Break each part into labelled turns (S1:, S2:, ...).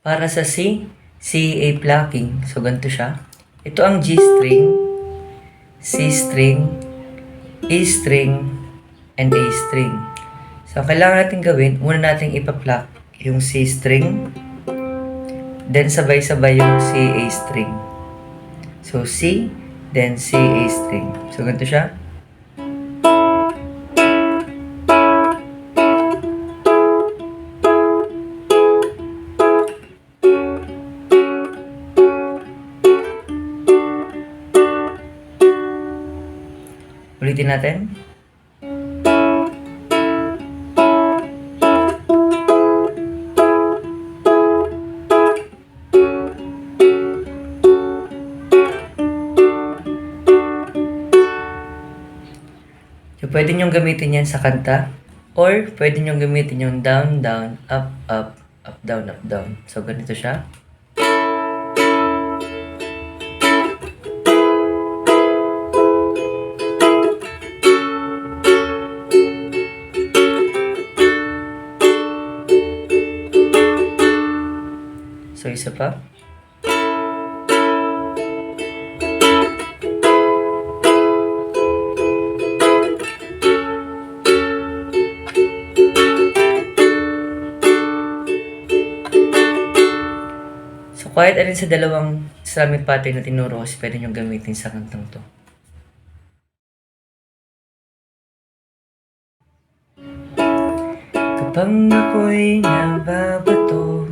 S1: Para sa C-CEA plucking, so ganito siya. Ito ang G string, C string, E string, and A string. So, kailangan natin gawin, una natin ipa-pluck yung C string, then sabay-sabay yung C A string. So, C, then C A string. So, ganito siya. Ulitin natin. So, pwede nyong gamitin yan sa kanta, or pwede nyong gamitin yung down, down, up, up, up, down, up, down. So, ganito siya. So, isa pa. So, kahit alin sa dalawang Islamic pattern na tinuro ko, pwede nyo gamitin sa kantang to. Kapag ako'y nababato,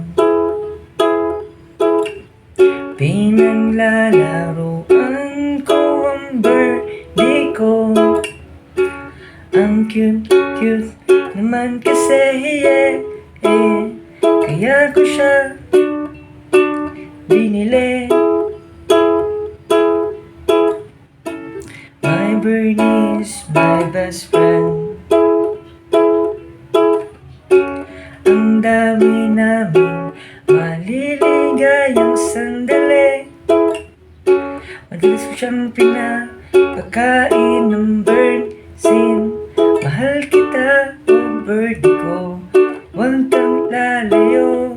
S1: pinaglalaroan ko ang birdie ko. Ang cute naman kasi, kaya ko siya binili. My birdie is my best friend. Ang dami namin maliligayang sandali. Madalas ko siyang pinapakain ng birdsin. Mahal kita, oh birdie ko, huwag kang lalayo.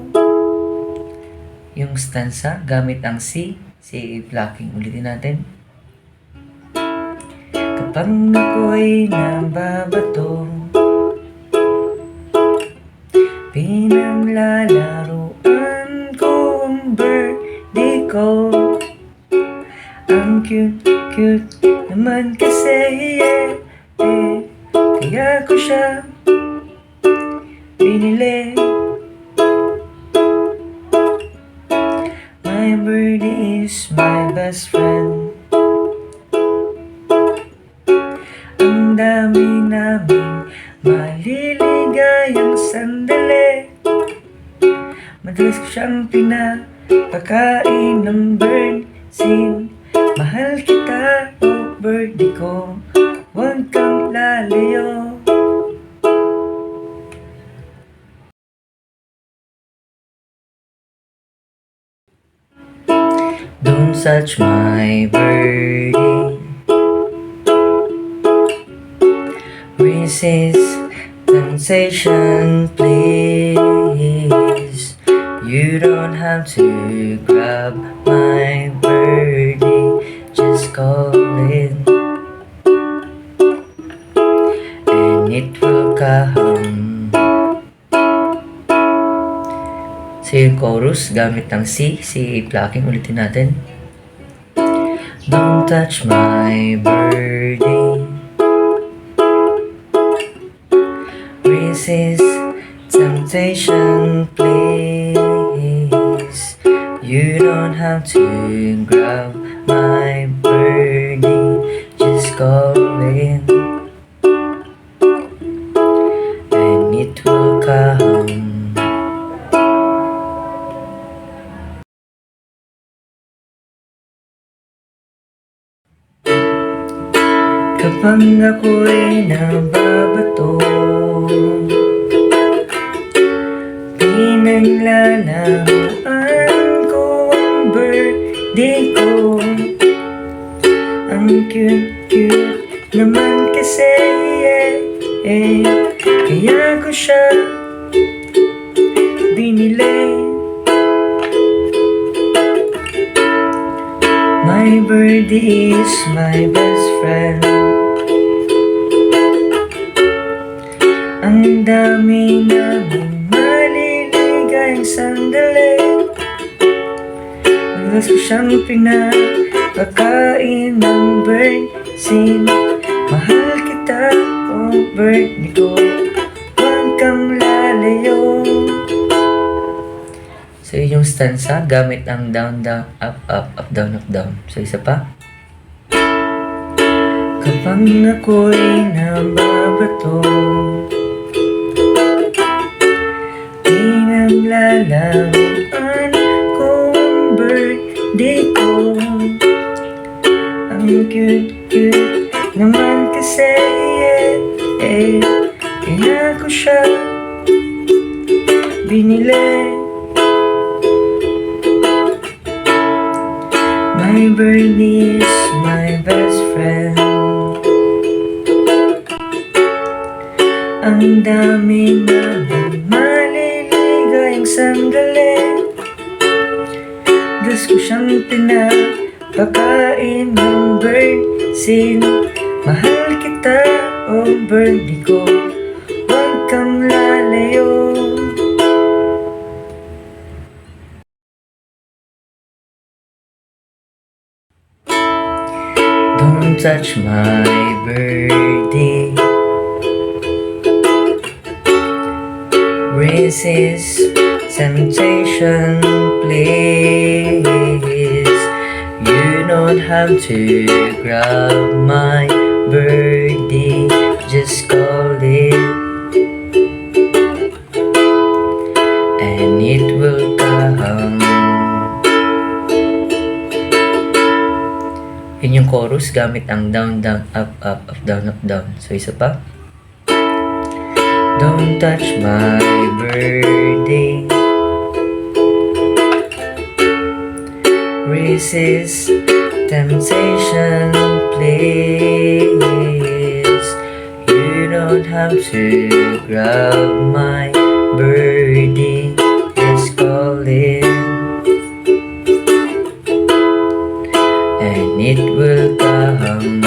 S1: Yung stanza gamit ang C-CEA plucking. Ulitin natin. Kapag ako'y nababato, pinaglalaroan ko ang birdie ko. Ang cute naman kasi, kaya ko siya binili. My birdie is my best friend. Ang dami naming maliligayang sandali. Madalas ko siyang pinapakain ng birdsin. Mahal kita, oh birdie ko, huwag kang lalayo. Don't touch my birdie. Resist temptation, please. You don't have to grab my birdie, just call it, and it will come. So yung chorus gamit ng C-CEA plucking, ulitin natin. Don't touch my birdie. Resist temptation, please. You don't have to grab my birdie, just call it, and it will come. Kapag ako'y nababato, pinaglalaan ko ang birdie ko. Ang cute naman kasi, kaya ko siya binili. My birdie is my best friend. Ang dami naming maliligayang sandali. Madalas ko siyang pinapakain ng birdie. Mahal kita, oh birdie ko, huwag kang lalayo. So yung stanza gamit ang down, down, up, up, up, down, up, down. So isa pa. Kapag ako'y nababato, pinaglalaroan ko ang birdie ko. Ang cute-cute naman kasi, kaya ko siya binili. My birdie is my best friend. Ang dami namin maliligayang sandali. Madalas ko siyang pinapakain ng birdie. Mahal kita, oh birdie ko, huwag kang lalayo. Don't touch my birdie. Resist temptation, please. You don't have to grab my birdie, just call it and it will come. Yun yung chorus gamit ang down, down, up, up, up, down, up, down. So isa pa. Don't touch my birdie. Resist temptation, please. You don't have to grab my birdie, just call it and it will come.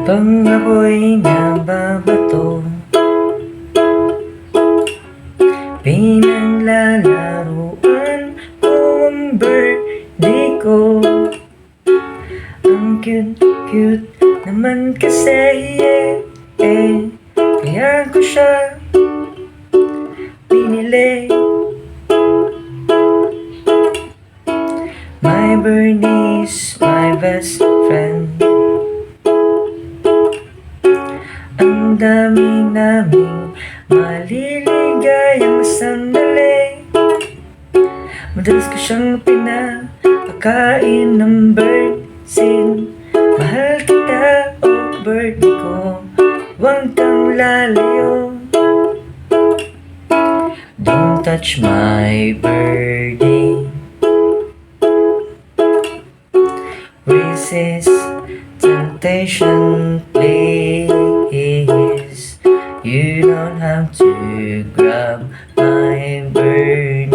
S1: Kapag ako'y nababato, pinaglalaruan ko ang birdie ko. Ang cute-cute naman kasi, kaya ko siya pinili. My birdie is my best friend. Ang dami naming maliligayang sandali. Madalas ko siyang pinapakain ng birdie. Mahal kita, oh birdie ko, huwag kang lalayo. Don't touch my birdie. Resist temptation, please. You don't have to grab my birdie,